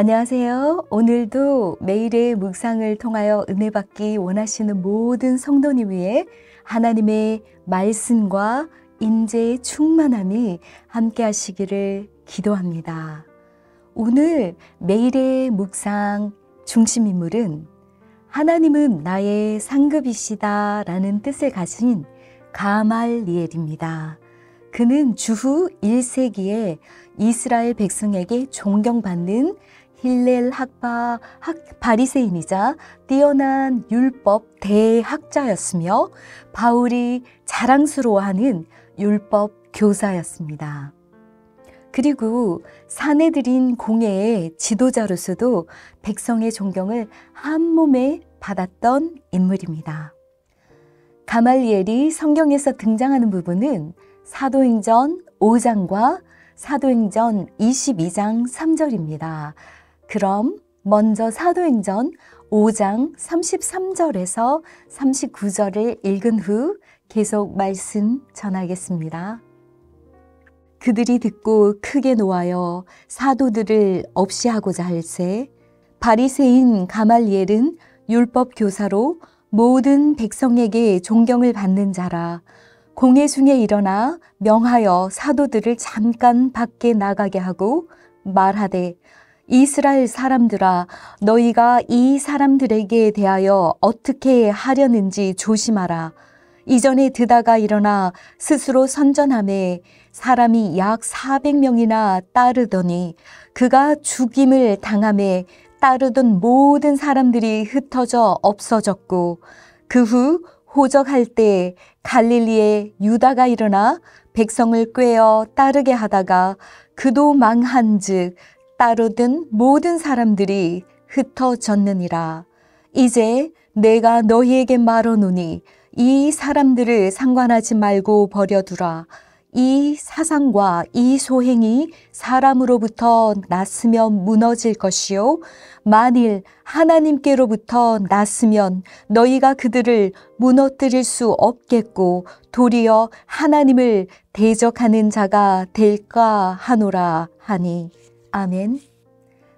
안녕하세요. 오늘도 매일의 묵상을 통하여 은혜 받기 원하시는 모든 성도님 위해 하나님의 말씀과 인재의 충만함이 함께 하시기를 기도합니다. 오늘 매일의 묵상 중심 인물은 하나님은 나의 상급이시다 라는 뜻을 가진 가말리엘입니다. 그는 주후 1세기에 이스라엘 백성에게 존경받는 힐렐 바리새인이자 뛰어난 율법 대학자였으며 바울이 자랑스러워하는 율법 교사였습니다. 그리고 사내들인 공회의 지도자로서도 백성의 존경을 한몸에 받았던 인물입니다. 가말리엘이 성경에서 등장하는 부분은 사도행전 5장과 사도행전 22장 3절입니다. 그럼 먼저 사도행전 5장 33절에서 39절을 읽은 후 계속 말씀 전하겠습니다. 그들이 듣고 크게 노하여 사도들을 없이 하고자 할세 바리새인 가말리엘은 율법 교사로 모든 백성에게 존경을 받는 자라. 공회 중에 일어나 명하여 사도들을 잠깐 밖에 나가게 하고 말하되 이스라엘 사람들아 너희가 이 사람들에게 대하여 어떻게 하려는지 조심하라. 이전에 드다가 일어나 스스로 선전하매 사람이 약 400명이나 따르더니 그가 죽임을 당하매 따르던 모든 사람들이 흩어져 없어졌고 그 후 호적할 때 갈릴리에 유다가 일어나 백성을 꾀어 따르게 하다가 그도 망한즉 따르던 모든 사람들이 흩어졌느니라. 이제 내가 너희에게 말하노니 이 사람들을 상관하지 말고 버려두라. 이 사상과 이 소행이 사람으로부터 났으면 무너질 것이요 만일 하나님께로부터 났으면 너희가 그들을 무너뜨릴 수 없겠고 도리어 하나님을 대적하는 자가 될까 하노라 하니. 아멘.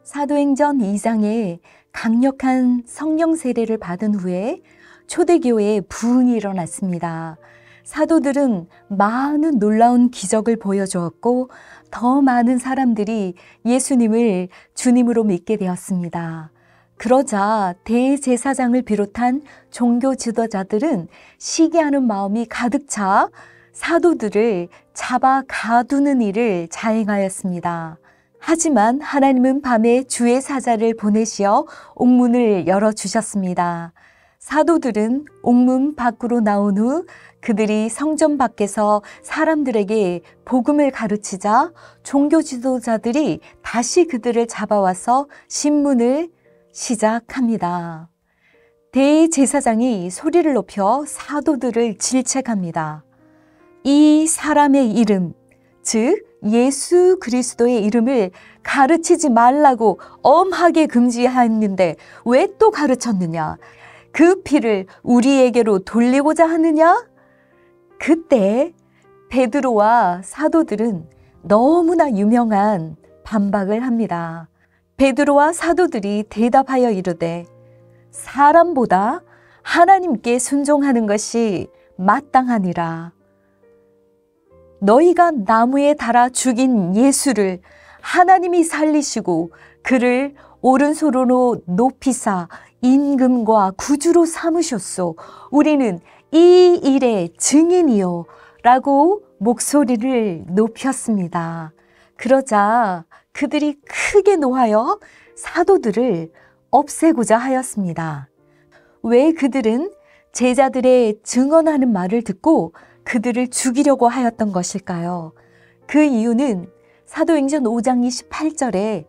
사도행전 2장에 강력한 성령 세례를 받은 후에 초대교회에 부흥이 일어났습니다. 사도들은 많은 놀라운 기적을 보여주었고 더 많은 사람들이 예수님을 주님으로 믿게 되었습니다. 그러자 대제사장을 비롯한 종교 지도자들은 시기하는 마음이 가득 차 사도들을 잡아 가두는 일을 자행하였습니다. 하지만 하나님은 밤에 주의 사자를 보내시어 옥문을 열어주셨습니다. 사도들은 옥문 밖으로 나온 후 그들이 성전 밖에서 사람들에게 복음을 가르치자 종교 지도자들이 다시 그들을 잡아와서 신문을 시작합니다. 대제사장이 소리를 높여 사도들을 질책합니다. 이 사람의 이름, 즉 예수 그리스도의 이름을 가르치지 말라고 엄하게 금지하였는데 왜 또 가르쳤느냐? 그 피를 우리에게로 돌리고자 하느냐? 그때 베드로와 사도들은 너무나 유명한 반박을 합니다. 베드로와 사도들이 대답하여 이르되 사람보다 하나님께 순종하는 것이 마땅하니라. 너희가 나무에 달아 죽인 예수를 하나님이 살리시고 그를 오른손으로 높이사 임금과 구주로 삼으셨소. 우리는 이 일의 증인이요 라고 목소리를 높였습니다. 그러자 그들이 크게 노하여 사도들을 없애고자 하였습니다. 왜 그들은 제자들의 증언하는 말을 듣고 그들을 죽이려고 하였던 것일까요? 그 이유는 사도행전 5장 28절에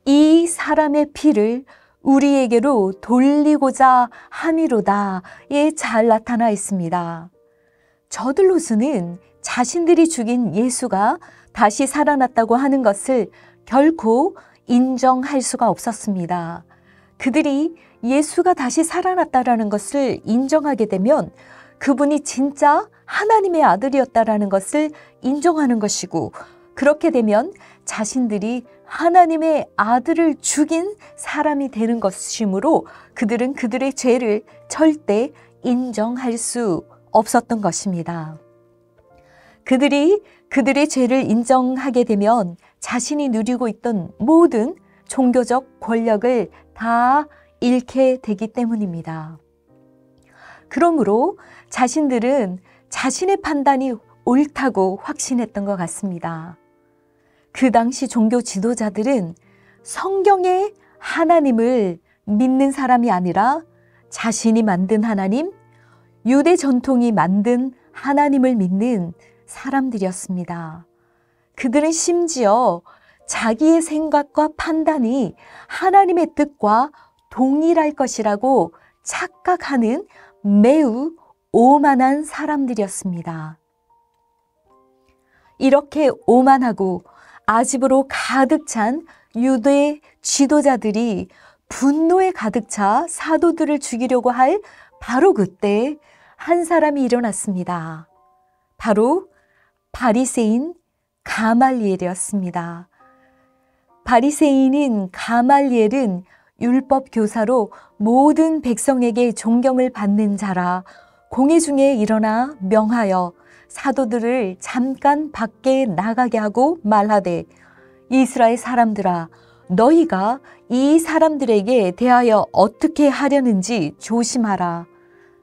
이 사람의 피를 우리에게로 돌리고자 함이로다에 잘 나타나 있습니다. 저들로서는 자신들이 죽인 예수가 다시 살아났다고 하는 것을 결코 인정할 수가 없었습니다. 그들이 예수가 다시 살아났다라는 것을 인정하게 되면 그분이 진짜 하나님의 아들이었다라는 것을 인정하는 것이고 그렇게 되면 자신들이 하나님의 아들을 죽인 사람이 되는 것이므로 그들은 그들의 죄를 절대 인정할 수 없었던 것입니다. 그들이 그들의 죄를 인정하게 되면 자신이 누리고 있던 모든 종교적 권력을 다 잃게 되기 때문입니다. 그러므로 자신들은 자신의 판단이 옳다고 확신했던 것 같습니다. 그 당시 종교 지도자들은 성경의 하나님을 믿는 사람이 아니라 자신이 만든 하나님, 유대 전통이 만든 하나님을 믿는 사람들이었습니다. 그들은 심지어 자기의 생각과 판단이 하나님의 뜻과 동일할 것이라고 착각하는 매우 오만한 사람들이었습니다. 이렇게 오만하고 아집으로 가득 찬 유대 지도자들이 분노에 가득 차 사도들을 죽이려고 할 바로 그때 한 사람이 일어났습니다. 바로 바리새인 가말리엘이었습니다. 바리새인인 가말리엘은 율법 교사로 모든 백성에게 존경을 받는 자라 공회 중에 일어나 명하여 사도들을 잠깐 밖에 나가게 하고 말하되 이스라엘 사람들아 너희가 이 사람들에게 대하여 어떻게 하려는지 조심하라.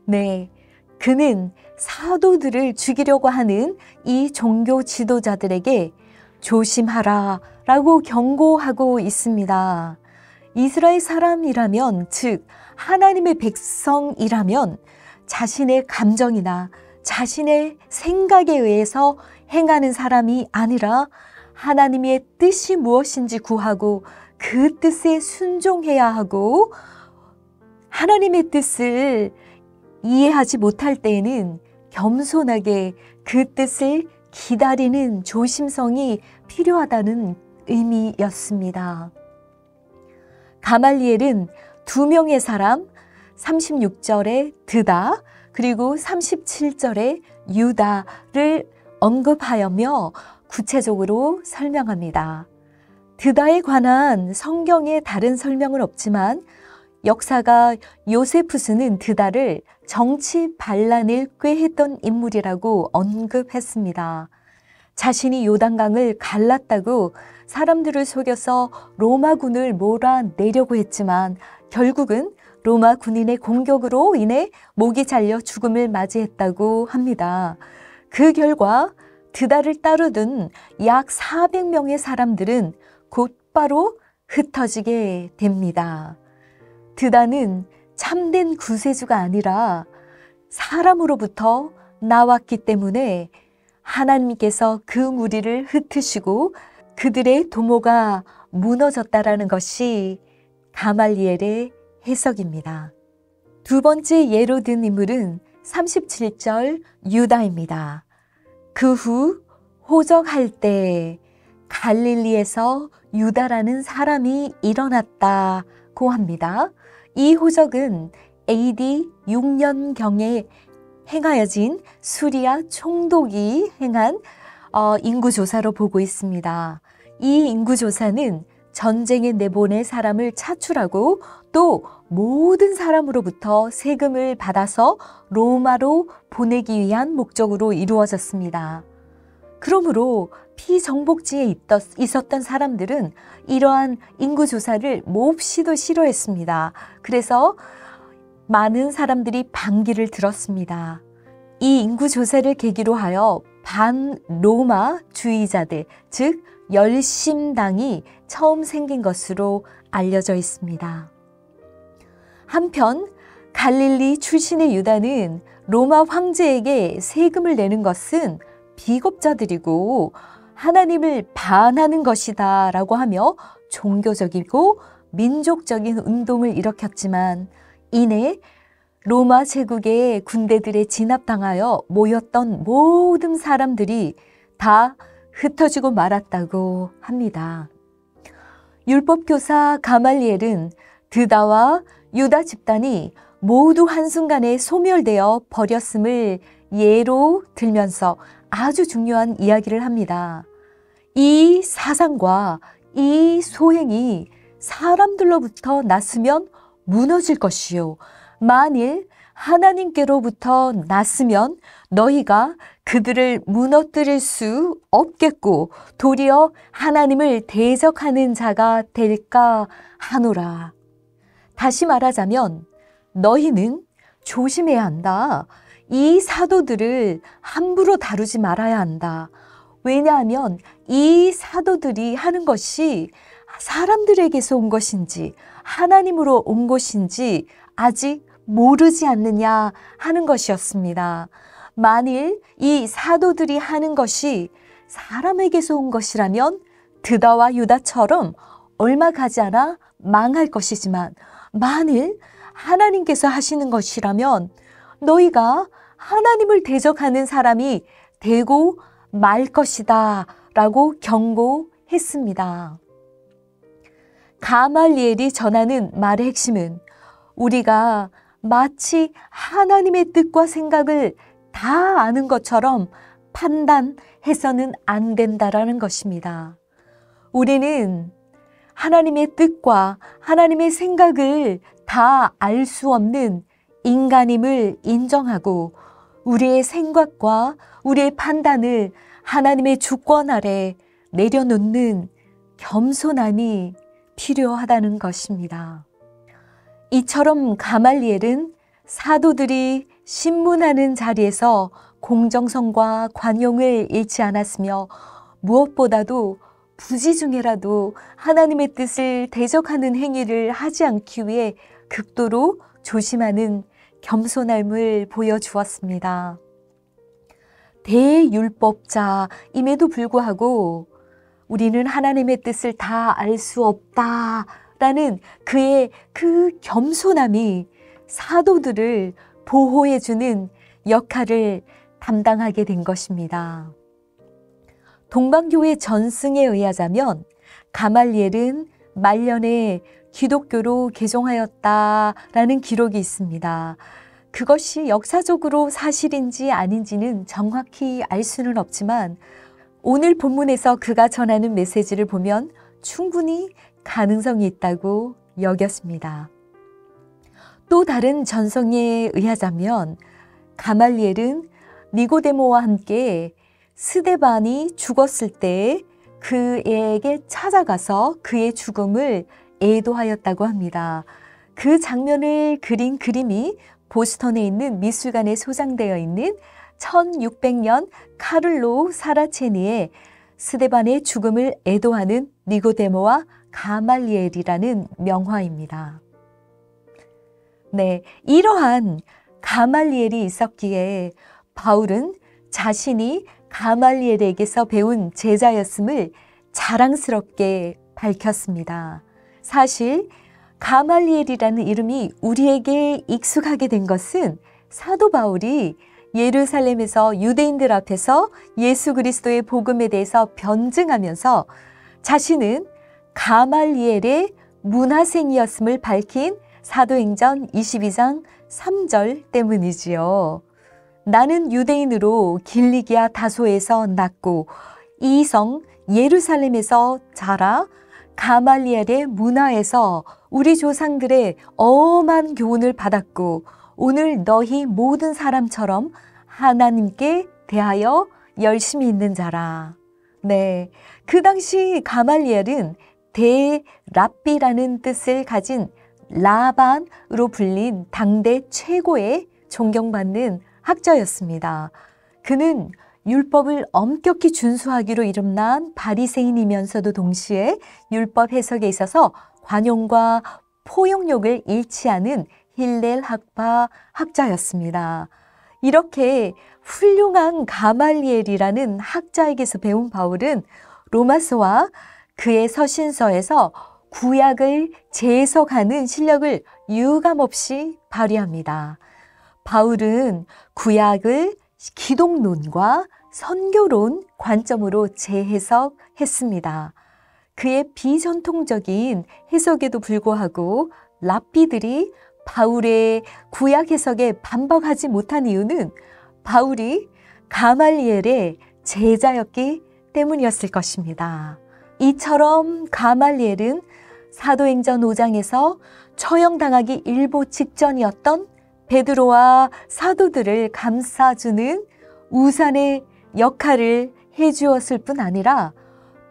네, 그는 사도들을 죽이려고 하는 이 종교 지도자들에게 조심하라 라고 경고하고 있습니다. 이스라엘 사람이라면, 즉 하나님의 백성이라면 자신의 감정이나 자신의 생각에 의해서 행하는 사람이 아니라 하나님의 뜻이 무엇인지 구하고 그 뜻에 순종해야 하고, 하나님의 뜻을 이해하지 못할 때에는 겸손하게 그 뜻을 기다리는 조심성이 필요하다는 의미였습니다. 가말리엘은 두 명의 사람, 36절에 드다 그리고 37절에 유다를 언급하여며 구체적으로 설명합니다. 드다에 관한 성경의 다른 설명은 없지만 역사가 요세푸스는 드다를 정치 반란을 꾀했던 인물이라고 언급했습니다. 자신이 요단강을 갈랐다고 사람들을 속여서 로마군을 몰아내려고 했지만 결국은 로마 군인의 공격으로 인해 목이 잘려 죽음을 맞이했다고 합니다. 그 결과 드다를 따르던 약 400명의 사람들은 곧바로 흩어지게 됩니다. 드다는 참된 구세주가 아니라 사람으로부터 나왔기 때문에 하나님께서 그 무리를 흩으시고 그들의 도모가 무너졌다라는 것이 가말리엘의 해석입니다. 두 번째 예로 든 인물은 37절 유다입니다. 그 후 호적할 때 갈릴리에서 유다라는 사람이 일어났다고 합니다. 이 호적은 AD 6년경에 행하여진 수리아 총독이 행한 인구조사로 보고 있습니다. 이 인구조사는 전쟁에 내보낼 사람을 차출하고 또 모든 사람으로부터 세금을 받아서 로마로 보내기 위한 목적으로 이루어졌습니다. 그러므로 피정복지에 있었던 사람들은 이러한 인구조사를 몹시도 싫어했습니다. 그래서 많은 사람들이 반기를 들었습니다. 이 인구조사를 계기로 하여 반로마주의자들, 즉 열심당이 처음 생긴 것으로 알려져 있습니다. 한편 갈릴리 출신의 유다는 로마 황제에게 세금을 내는 것은 비겁자들이고 하나님을 반하는 것이다 라고 하며 종교적이고 민족적인 운동을 일으켰지만 이내 로마 제국의 군대들에 진압당하여 모였던 모든 사람들이 다 흩어지고 말았다고 합니다. 율법교사 가말리엘은 드다와 유다 집단이 모두 한순간에 소멸되어 버렸음을 예로 들면서 아주 중요한 이야기를 합니다. 이 사상과 이 소행이 사람들로부터 났으면 무너질 것이요. 만일 하나님께로부터 났으면 너희가 그들을 무너뜨릴 수 없겠고 도리어 하나님을 대적하는 자가 될까 하노라. 다시 말하자면 너희는 조심해야 한다. 이 사도들을 함부로 다루지 말아야 한다. 왜냐하면 이 사도들이 하는 것이 사람들에게서 온 것인지 하나님으로 온 것인지 아직 모르지 않느냐 하는 것이었습니다. 만일 이 사도들이 하는 것이 사람에게서 온 것이라면 드다와 유다처럼 얼마 가지 않아 망할 것이지만 만일 하나님께서 하시는 것이라면 너희가 하나님을 대적하는 사람이 되고 말 것이다 라고 경고했습니다. 가말리엘이 전하는 말의 핵심은 우리가 마치 하나님의 뜻과 생각을 다 아는 것처럼 판단해서는 안 된다라는 것입니다. 우리는 하나님의 뜻과 하나님의 생각을 다 알 수 없는 인간임을 인정하고 우리의 생각과 우리의 판단을 하나님의 주권 아래 내려놓는 겸손함이 필요하다는 것입니다. 이처럼 가말리엘은 사도들이 신문하는 자리에서 공정성과 관용을 잃지 않았으며 무엇보다도 부지중에라도 하나님의 뜻을 대적하는 행위를 하지 않기 위해 극도로 조심하는 겸손함을 보여주었습니다. 대율법자임에도 불구하고 우리는 하나님의 뜻을 다 알 수 없다라는 그의 그 겸손함이 사도들을 보호해주는 역할을 담당하게 된 것입니다. 동방교회 전승에 의하자면 가말리엘은 말년에 기독교로 개종하였다라는 기록이 있습니다. 그것이 역사적으로 사실인지 아닌지는 정확히 알 수는 없지만 오늘 본문에서 그가 전하는 메시지를 보면 충분히 가능성이 있다고 여겼습니다. 또 다른 전성에 의하자면 가말리엘은 니고데모와 함께 스데반이 죽었을 때 그에게 찾아가서 그의 죽음을 애도하였다고 합니다. 그 장면을 그린 그림이 보스턴에 있는 미술관에 소장되어 있는 1600년 카를로 사라체니의 스데반의 죽음을 애도하는 니고데모와 가말리엘이라는 명화입니다. 네, 이러한 가말리엘이 있었기에 바울은 자신이 가말리엘에게서 배운 제자였음을 자랑스럽게 밝혔습니다. 사실 가말리엘이라는 이름이 우리에게 익숙하게 된 것은 사도 바울이 예루살렘에서 유대인들 앞에서 예수 그리스도의 복음에 대해서 변증하면서 자신은 가말리엘의 문하생이었음을 밝힌 사도행전 22장 3절 때문이지요. 나는 유대인으로 길리기아 다소에서 났고 이 성 예루살렘에서 자라 가말리엘의 문화에서 우리 조상들의 엄한 교훈을 받았고 오늘 너희 모든 사람처럼 하나님께 대하여 열심히 있는 자라. 네, 그 당시 가말리엘은 대랍비라는 뜻을 가진 라반으로 불린 당대 최고의 존경받는 학자였습니다. 그는 율법을 엄격히 준수하기로 이름난 바리새인이면서도 동시에 율법 해석에 있어서 관용과 포용력을 잃지 않은 힐렐 학파 학자였습니다. 이렇게 훌륭한 가말리엘이라는 학자에게서 배운 바울은 로마서와 그의 서신서에서 구약을 재해석하는 실력을 유감없이 발휘합니다. 바울은 구약을 기독론과 선교론 관점으로 재해석했습니다. 그의 비전통적인 해석에도 불구하고 랍비들이 바울의 구약 해석에 반박하지 못한 이유는 바울이 가말리엘의 제자였기 때문이었을 것입니다. 이처럼 가말리엘은 사도행전 5장에서 처형당하기 일보 직전이었던 베드로와 사도들을 감싸주는 우산의 역할을 해주었을 뿐 아니라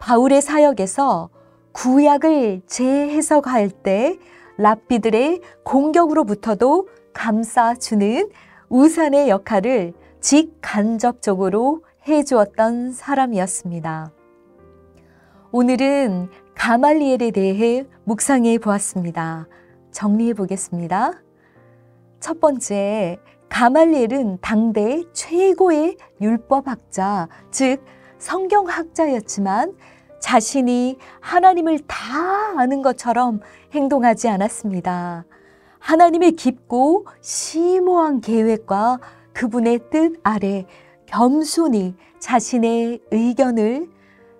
바울의 사역에서 구약을 재해석할 때 랍비들의 공격으로부터도 감싸주는 우산의 역할을 직간접적으로 해주었던 사람이었습니다. 오늘은 가말리엘에 대해 묵상해 보았습니다. 정리해 보겠습니다. 첫 번째, 가말리엘은 당대 최고의 율법학자, 즉 성경학자였지만 자신이 하나님을 다 아는 것처럼 행동하지 않았습니다. 하나님의 깊고 심오한 계획과 그분의 뜻 아래 겸손히 자신의 의견을,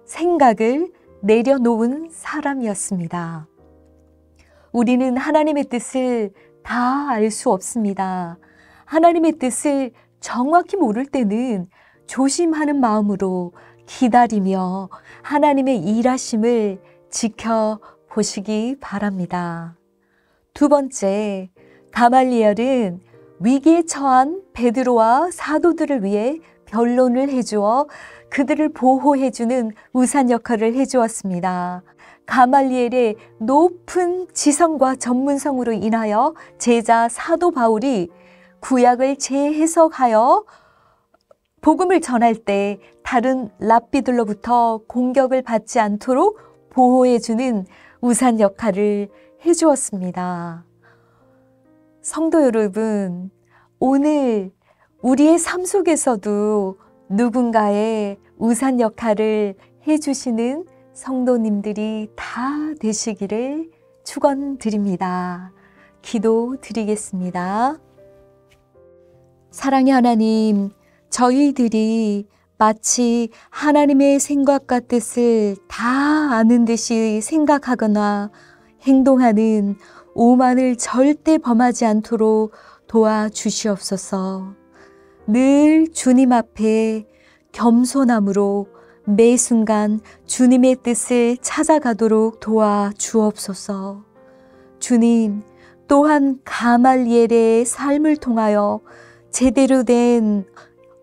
생각을 내려놓은 사람이었습니다. 우리는 하나님의 뜻을 다 알 수 없습니다. 하나님의 뜻을 정확히 모를 때는 조심하는 마음으로 기다리며 하나님의 일하심을 지켜보시기 바랍니다. 두 번째, 가말리엘은 위기에 처한 베드로와 사도들을 위해 변론을 해주어 그들을 보호해주는 우산 역할을 해주었습니다. 가말리엘의 높은 지성과 전문성으로 인하여 제자 사도 바울이 구약을 재해석하여 복음을 전할 때 다른 랍비들로부터 공격을 받지 않도록 보호해주는 우산 역할을 해주었습니다. 성도 여러분, 오늘 우리의 삶 속에서도 누군가의 우산 역할을 해주시는 성도님들이 다 되시기를 축원드립니다. 기도드리겠습니다. 사랑의 하나님, 저희들이 마치 하나님의 생각과 뜻을 다 아는 듯이 생각하거나 행동하는 오만을 절대 범하지 않도록 도와주시옵소서. 늘 주님 앞에 겸손함으로 매 순간 주님의 뜻을 찾아가도록 도와주옵소서. 주님, 또한 가말리엘의 삶을 통하여 제대로 된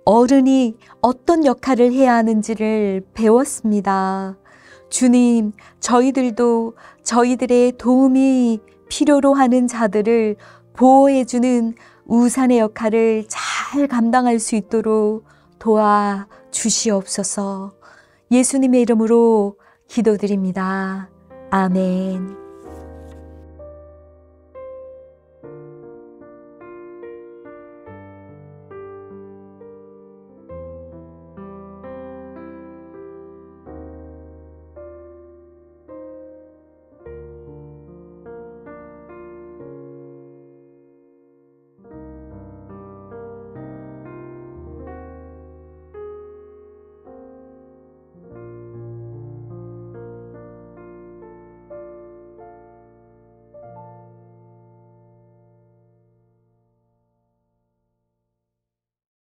어른이 어떤 역할을 해야 하는지를 배웠습니다. 주님, 저희들도 저희들의 도움이 필요로 하는 자들을 보호해주는 우산의 역할을 잘 감당할 수 있도록 도와주시옵소서. 예수님의 이름으로 기도드립니다. 아멘.